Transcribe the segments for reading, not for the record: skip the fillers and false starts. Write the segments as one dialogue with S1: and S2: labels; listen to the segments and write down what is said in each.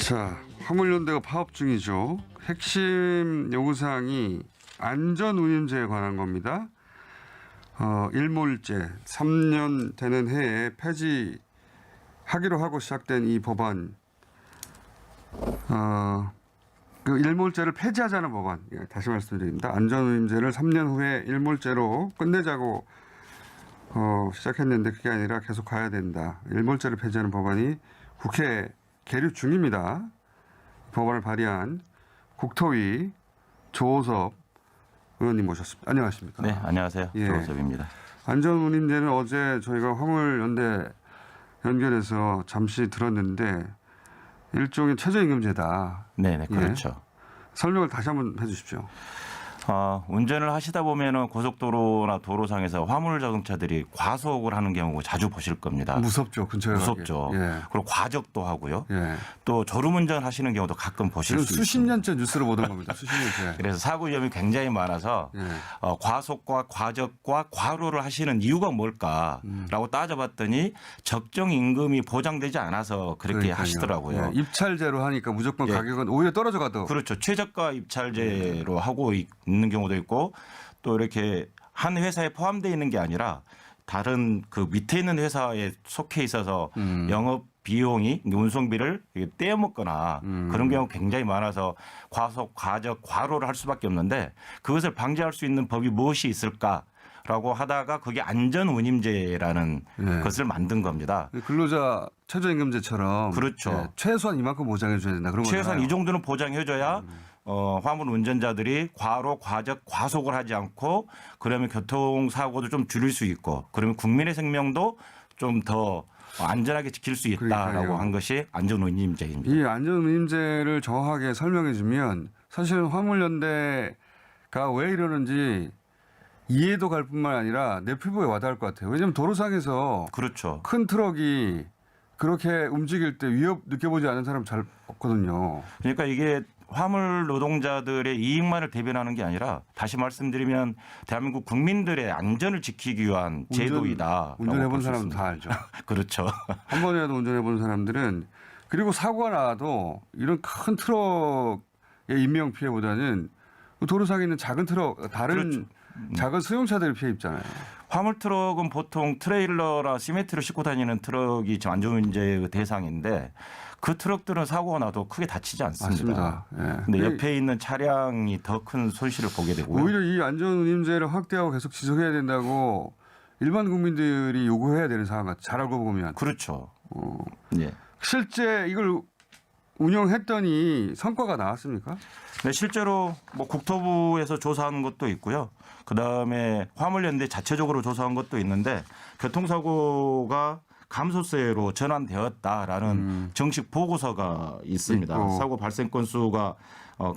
S1: 자, 화물연대가 파업 중이죠. 핵심 요구사항이 안전운임제에 관한 겁니다. 일몰제 3년 되는 해에 폐지하기로 하고 시작된 이 법안, 그 일몰제를 폐지하자는 법안. 다시 말씀드립니다. 안전운임제를 3년 후에 일몰제로 끝내자고 시작했는데 그게 아니라 계속 가야 된다. 일몰제를 폐지하는 법안이 국회 계류 중입니다. 법안을 발의한 국토위 조호섭 의원님 모셨습니다. 안녕하십니까?
S2: 네, 안녕하세요.
S1: 예.
S2: 조호섭입니다.
S1: 안전운임제는 어제 저희가 화물연대 연결해서 잠시 들었는데 일종의 최저임금제다.
S2: 네, 그렇죠.
S1: 설명을 다시 한번 해 주십시오.
S2: 운전을 하시다 보면은 고속도로나 도로상에서 화물 자동차들이 과속을 하는 경우 자주 보실 겁니다.
S1: 무섭죠. 근처에
S2: 무섭죠.
S1: 가기. 예.
S2: 그리고 과적도 하고요.
S1: 예.
S2: 또 졸음운전 하시는 경우도 가끔 보실 수
S1: 수십
S2: 있습니다.
S1: 년째 뉴스로 보던 겁니다. 수십 년째.
S2: 그래서 사고 위험이 굉장히 많아서
S1: 예.
S2: 과속과 과적과 과로를 하시는 이유가 뭘까라고 따져봤더니 적정 임금이 보장되지 않아서 그렇게
S1: 그러니까요.
S2: 하시더라고요.
S1: 예. 입찰제로 하니까 무조건
S2: 예.
S1: 가격은 오히려 떨어져 가도.
S2: 그렇죠. 최저가 입찰제로 하고 있는 경우도 있고 또 이렇게 한 회사에 포함되어 있는 게 아니라 다른 그 밑에 있는 회사에 속해 있어서 영업 비용이 운송비를 떼어먹거나 그런 경우 굉장히 많아서 과속, 과적, 과로를 할 수밖에 없는데 그것을 방지할 수 있는 법이 무엇이 있을까라고 하다가 그게 안전운임제라는 것을 만든 겁니다.
S1: 근로자 최저임금제처럼
S2: 그렇죠.
S1: 예, 최소한 이만큼 보장해 줘야 된다. 그런
S2: 최소한
S1: 거잖아요.
S2: 이 정도는 보장해줘야 화물 운전자들이 과로, 과적, 과속을 하지 않고 그러면 교통사고도 좀 줄일 수 있고 그러면 국민의 생명도 좀 더 안전하게 지킬 수 있다라고
S1: 그러니까요.
S2: 한 것이 안전운임제입니다.
S1: 이 안전운임제를 정확하게 설명해 주면 사실은 화물연대가 왜 이러는지 이해도 갈 뿐만 아니라 내 피부에 와닿을 것 같아요. 왜냐하면 도로상에서
S2: 그렇죠.
S1: 큰 트럭이 그렇게 움직일 때 위협 느껴보지 않은 사람 잘 없거든요.
S2: 그러니까 이게 화물 노동자들의 이익만을 대변하는 게 아니라 다시 말씀드리면 대한민국 국민들의 안전을 지키기 위한 제도이다.
S1: 운전해본 사람은 다 알죠.
S2: 그렇죠.
S1: 한 번이라도 운전해본 사람들은 그리고 사고가 나도 이런 큰 트럭의 인명피해보다는 도로상에 있는 작은 트럭, 다른
S2: 그렇죠.
S1: 작은 수용차들의 피해 입잖아요.
S2: 화물 트럭은 보통 트레일러나 시멘트를 싣고 다니는 트럭이 지금 안전운임제 대상인데 그 트럭들은 사고가 나도 크게 다치지 않습니다.
S1: 맞습니다. 예.
S2: 근데 옆에 있는 차량이 더 큰 손실을 보게 되고요.
S1: 오히려 이 안전운임제를 확대하고 계속 지속해야 된다고 일반 국민들이 요구해야 되는 상황 같아요. 잘 알고 보면.
S2: 그렇죠. 예.
S1: 실제 이걸 운영했더니 성과가 나왔습니까?
S2: 네, 실제로 뭐 국토부에서 조사한 것도 있고요. 그다음에 화물연대 자체적으로 조사한 것도 있는데 교통사고가 감소세로 전환되었다라는 정식 보고서가 있습니다.
S1: 있고.
S2: 사고 발생 건수가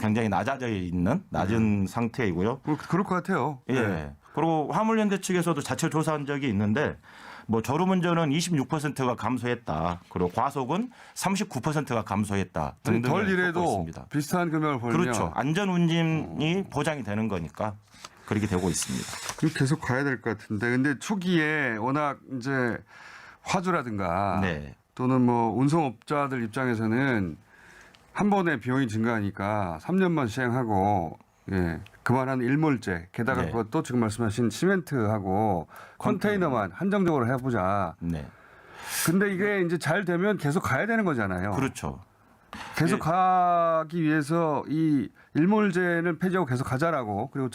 S2: 굉장히 낮은 상태이고요.
S1: 그럴 것 같아요.
S2: 예.
S1: 네.
S2: 그리고 화물연대 측에서도 자체 조사한 적이 있는데 뭐 졸음운전은 26%가 감소했다. 그리고 과속은 39%가 감소했다. 등등
S1: 덜 일해도
S2: 있습니다.
S1: 비슷한 금액을 벌면
S2: 그렇죠. 안전운임이 보장이 되는 거니까 그렇게 되고 있습니다.
S1: 계속 가야 될 것 같은데 근데 초기에 워낙 이제 화주라든가
S2: 네.
S1: 또는 뭐 운송업자들 입장에서는 한 번에 비용이 증가하니까 3년만 시행하고 예, 그만한 일몰제 게다가
S2: 네.
S1: 그것도 지금 말씀하신 시멘트하고 컨테이너만 한정적으로 해보자.
S2: 네.
S1: 근데 이게 이제 잘 되면 계속 가야 되는 거잖아요.
S2: 그렇죠.
S1: 계속
S2: 예.
S1: 가기 위해서 이 일몰제는 폐지하고 계속 가자라고 그리고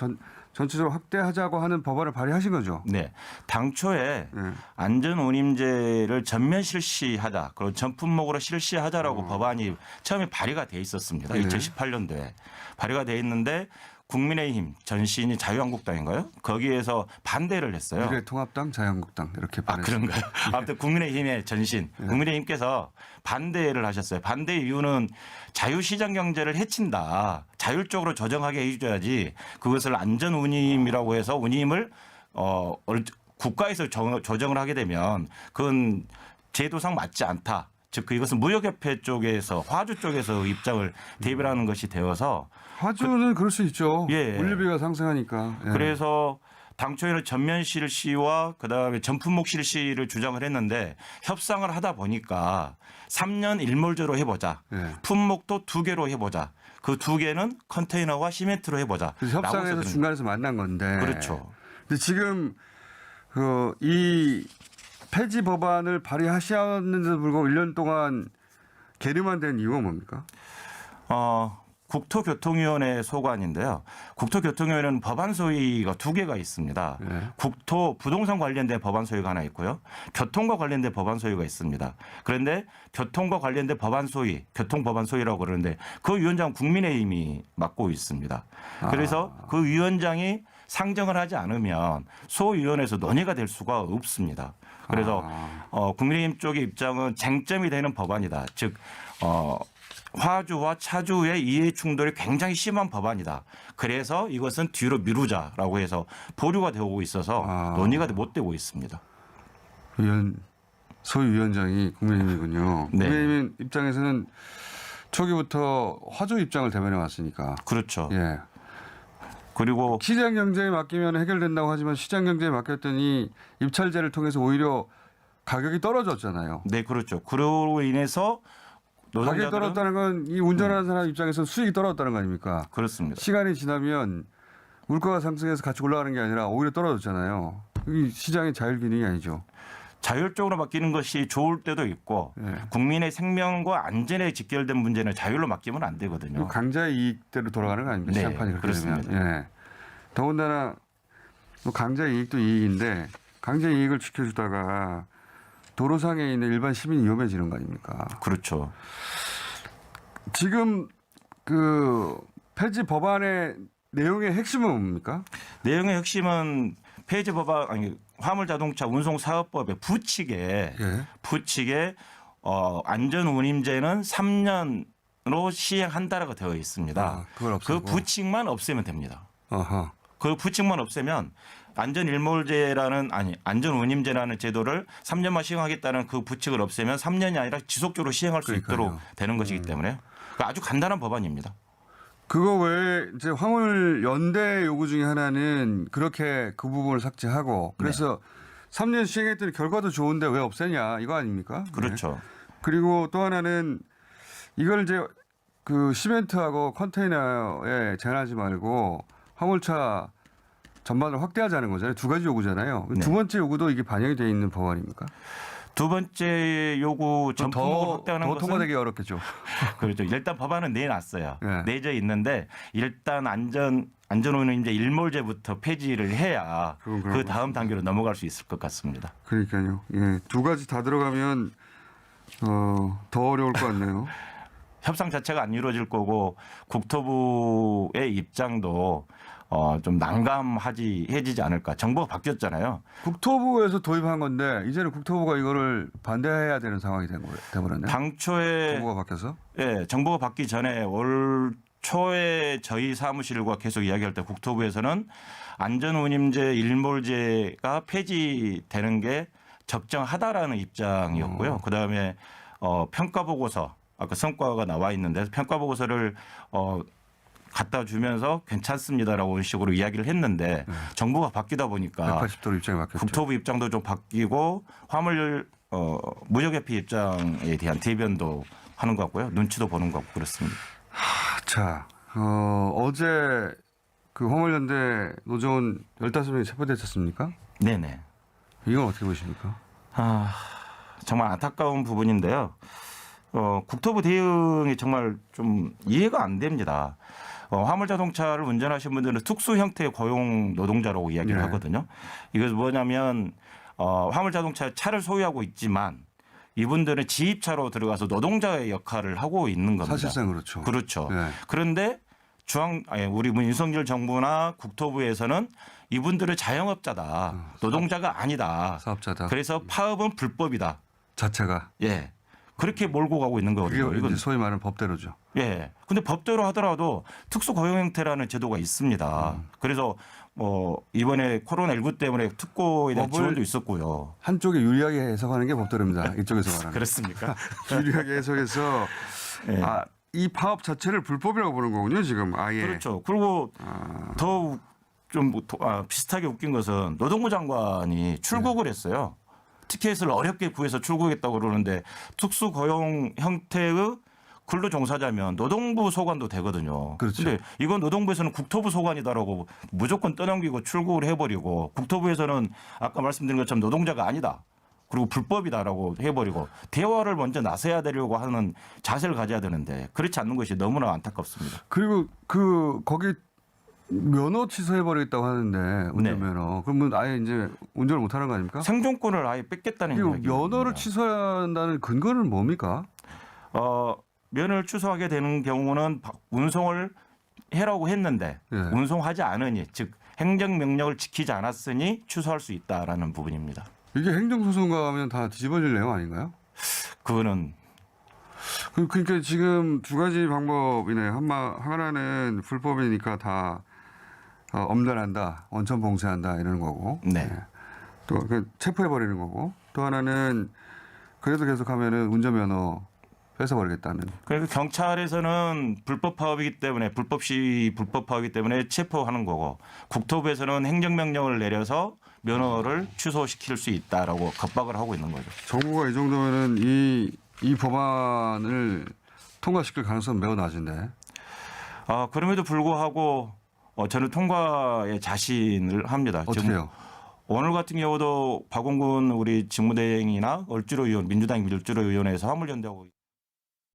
S1: 전체적으로 확대하자고 하는 법안을 발의하신 거죠.
S2: 네. 당초에
S1: 네.
S2: 안전운임제를 전면 실시하자, 그리고 전 품목으로 실시하자라고 법안이 처음에 발의가 돼 있었습니다.
S1: 네.
S2: 2018년도에 발의가 돼 있는데 국민의힘 전신이 자유한국당인가요? 거기에서 반대를 했어요.
S1: 미래통합당, 자유한국당 이렇게 발의했습니다.
S2: 그런가요? 아무튼 국민의힘의 전신, 국민의힘께서 반대를 하셨어요. 반대 이유는 자유시장 경제를 해친다. 자율적으로 조정하게 해줘야지 그것을 안전운임이라고 해서 운임을 국가에서 조정을 하게 되면 그건 제도상 맞지 않다. 즉 이것은 무역협회 쪽에서 화주 쪽에서 입장을 대변하는 것이 되어서
S1: 화주는 그럴 수 있죠.
S2: 예.
S1: 물류비가 상승하니까. 예.
S2: 그래서 당초에는 전면 실시와 그다음에 전품목 실시를 주장을 했는데 협상을 하다 보니까 3년 일몰제로 해보자.
S1: 네.
S2: 품목도 2개로 해보자. 그 2개는 컨테이너와 시멘트로 해보자.
S1: 그래서 협상에서 중간에서 만난 건데.
S2: 그렇죠.
S1: 근데 지금 이 폐지 법안을 발의하셨는데도 불구하고 1년 동안 계류만 된 이유가 뭡니까?
S2: 국토교통위원회 소관인데요. 국토교통위원회는 법안 소위가 2개가 있습니다.
S1: 네.
S2: 부동산 관련된 법안 소위가 하나 있고요. 교통과 관련된 법안 소위가 있습니다. 그런데 교통과 관련된 법안 소위, 교통법안 소위라고 그러는데 그 위원장 국민의힘이 맡고 있습니다. 그래서 그 위원장이 상정을 하지 않으면 소위원회에서 논의가 될 수가 없습니다. 그래서 국민의힘 쪽의 입장은 쟁점이 되는 법안이다. 즉 화주와 차주의 이해 충돌이 굉장히 심한 법안이다. 그래서 이것은 뒤로 미루자라고 해서 보류가 되고 있어서 논의가 못 되고 있습니다.
S1: 소위 위원장이 국민의힘이군요.
S2: 네.
S1: 국민의힘 입장에서는 초기부터 화주 입장을 대변해 왔으니까.
S2: 그렇죠.
S1: 예.
S2: 그리고
S1: 시장 경제에 맡기면 해결된다고 하지만 시장 경제에 맡겼더니 입찰제를 통해서 오히려 가격이 떨어졌잖아요.
S2: 네, 그렇죠. 그로 인해서
S1: 가격이
S2: 노동자들은
S1: 떨어졌다는 건 이 운전하는 사람 입장에서 수익이 떨어졌다는 거 아닙니까?
S2: 그렇습니다.
S1: 시간이 지나면 물가가 상승해서 같이 올라가는 게 아니라 오히려 떨어졌잖아요. 이 시장의 자율균형이 아니죠.
S2: 자율적으로 맡기는 것이 좋을 때도 있고
S1: 네.
S2: 국민의 생명과 안전에 직결된 문제는 자율로 맡기면 안 되거든요.
S1: 강자의 이익대로 돌아가는 거 아닙니까?
S2: 네,
S1: 시장판이 그렇게
S2: 그렇습니다.
S1: 되면. 예. 더군다나 뭐 강자의 이익도 이익인데 강자의 이익을 지켜주다가 도로상에 있는 일반 시민이 위험해지는 거 아닙니까?
S2: 그렇죠.
S1: 지금 그 폐지 법안의 내용의 핵심은 뭡니까?
S2: 내용의 핵심은 폐지 법안 아니 화물자동차 운송사업법의 부칙에
S1: 예.
S2: 안전운임제는 3년으로 시행한다라고 되어 있습니다.
S1: 그걸
S2: 그
S1: 없애고.
S2: 부칙만 없애면 됩니다.
S1: 어허.
S2: 그 부칙만 없애면 안전운임제라는 제도를 3년만 시행하겠다는 그 부칙을 없애면 3년이 아니라 지속적으로 시행할 수
S1: 그러니까요.
S2: 있도록 되는 것이기 때문에 아주 간단한 법안입니다.
S1: 그거 외에 이제 화물 연대 요구 중에 하나는 그렇게 그 부분을 삭제하고 그래서 3년 시행했더니 결과도 좋은데 왜 없애냐 이거 아닙니까?
S2: 그렇죠.
S1: 네. 그리고 또 하나는 이걸 이제 그 시멘트하고 컨테이너에 제한하지 말고 화물차 전반을 확대하자는 거잖아요. 2가지 요구잖아요.
S2: 네.
S1: 두 번째 요구도 이게 반영이 되어 있는 법안입니까?
S2: 두 번째 요구 전품목을 확대하는
S1: 더
S2: 것은
S1: 통과되기 어렵겠죠.
S2: 그렇죠. 일단 법안은 내놨어요.
S1: 네.
S2: 내져 있는데 일단 안전운임제 일몰제부터 폐지를 해야
S1: 그건
S2: 그 다음 단계로 넘어갈 수 있을 것 같습니다.
S1: 그러니까요. 예, 2가지 다 들어가면 더 어려울 것 같네요.
S2: 협상 자체가 안 이루어질 거고 국토부의 입장도 좀 난감해지지 않을까. 정부가 바뀌었잖아요.
S1: 국토부에서 도입한 건데 이제는 국토부가 이거를 반대해야 되는 상황이 돼버렸네요.
S2: 당초에
S1: 정부가 바뀌어서?
S2: 예, 정부가 바뀌기 전에 올 초에 저희 사무실과 계속 이야기할 때 국토부에서는 안전운임제 일몰제가 폐지되는 게 적정하다라는 입장이었고요. 그다음에 평가보고서 아까 성과가 나와 있는데 평가보고서를 갖다 주면서 괜찮습니다라고 식으로 이야기를 했는데 정부가 바뀌다 보니까
S1: 180도로 입장이 바뀌었죠.
S2: 국토부 입장도 좀 바뀌고 화물 무역협회 입장에 대한 대변도 하는 것 같고요. 눈치도 보는 것 같고 그렇습니다.
S1: 자, 어제 그 화물연대 노조원 15명이 체포됐지 않습니까?
S2: 네네.
S1: 이건 어떻게 보십니까?
S2: 정말 안타까운 부분인데요. 국토부 대응이 정말 좀 이해가 안 됩니다. 화물 자동차를 운전하시는 분들은 특수 형태의 고용 노동자라고 이야기를
S1: 네.
S2: 하거든요. 이것은 뭐냐면 화물 자동차 차를 소유하고 있지만 이분들은 지입차로 들어가서 노동자의 역할을 하고 있는 겁니다.
S1: 사실상 그렇죠.
S2: 그렇죠.
S1: 네.
S2: 그런데 우리 윤석열 정부나 국토부에서는 이분들은 자영업자다. 노동자가 아니다.
S1: 사업자다.
S2: 그래서 파업은 불법이다.
S1: 자체가.
S2: 예. 그렇게 몰고 가고 있는 거거든요.
S1: 그게
S2: 이건
S1: 이제 소위 말하는 법대로죠.
S2: 예. 근데 법대로 하더라도 특수 고용 형태라는 제도가 있습니다. 그래서 이번에 코로나19 때문에 특고에 대한
S1: 법을
S2: 지원도 있었고요.
S1: 한쪽에 유리하게 해석하는 게 법대로입니다. 이쪽에서 말하는.
S2: 그렇습니까?
S1: 유리하게 해석해서
S2: 예.
S1: 이 파업 자체를 불법이라고 보는 거군요. 지금 아예.
S2: 그렇죠. 그리고 더 좀 비슷하게 웃긴 것은 노동부 장관이 출국을 했어요. 티켓을 어렵게 구해서 출국했다고 그러는데 특수 고용 형태의 근로 종사자면 노동부 소관도 되거든요.
S1: 그렇죠.
S2: 근데 이건 노동부에서는 국토부 소관이다라고 무조건 떠넘기고 출국을 해버리고 국토부에서는 아까 말씀드린 것처럼 노동자가 아니다. 그리고 불법이다라고 해버리고 대화를 먼저 나서야 되려고 하는 자세를 가져야 되는데 그렇지 않는 것이 너무나 안타깝습니다.
S1: 그리고 거기 면허 취소해버리겠다고 하는데 운전면허. 그러면 아예 이제 운전을 못하는 거 아닙니까?
S2: 생존권을 아예 뺏겠다는
S1: 그리고
S2: 이야기입니다.
S1: 면허를 취소한다는 근거는 뭡니까?
S2: 면허를 취소하게 되는 경우는 운송을 해라고 했는데
S1: 예.
S2: 운송하지 않으니 즉 행정명령을 지키지 않았으니 취소할 수 있다라는 부분입니다.
S1: 이게 행정소송 가면 다 뒤집어질 내용 아닌가요?
S2: 그거는
S1: 그러니까 지금 두 가지 방법이네. 하나는 불법이니까 다 엄단한다, 원천 봉쇄한다 이러는 거고.
S2: 네.
S1: 또 체포해 버리는 거고. 또 하나는 그래도 계속하면은 운전면허 뺏어버리겠다는.
S2: 그러니까 경찰에서는 불법 파업이기 때문에 불법 시위, 불법 파업이기 때문에 체포하는 거고 국토부에서는 행정명령을 내려서 면허를 취소시킬 수 있다라고 겁박을 하고 있는 거죠.
S1: 정부가 이 정도면은 이 법안을 통과시킬 가능성은 매우 낮은데.
S2: 그럼에도 불구하고 저는 통과에 자신을 합니다.
S1: 어떻게요?
S2: 오늘 같은 경우도 박원군 우리 직무대행이나 얼주로 의원, 민주당 얼주로 의원에서 화물연대하고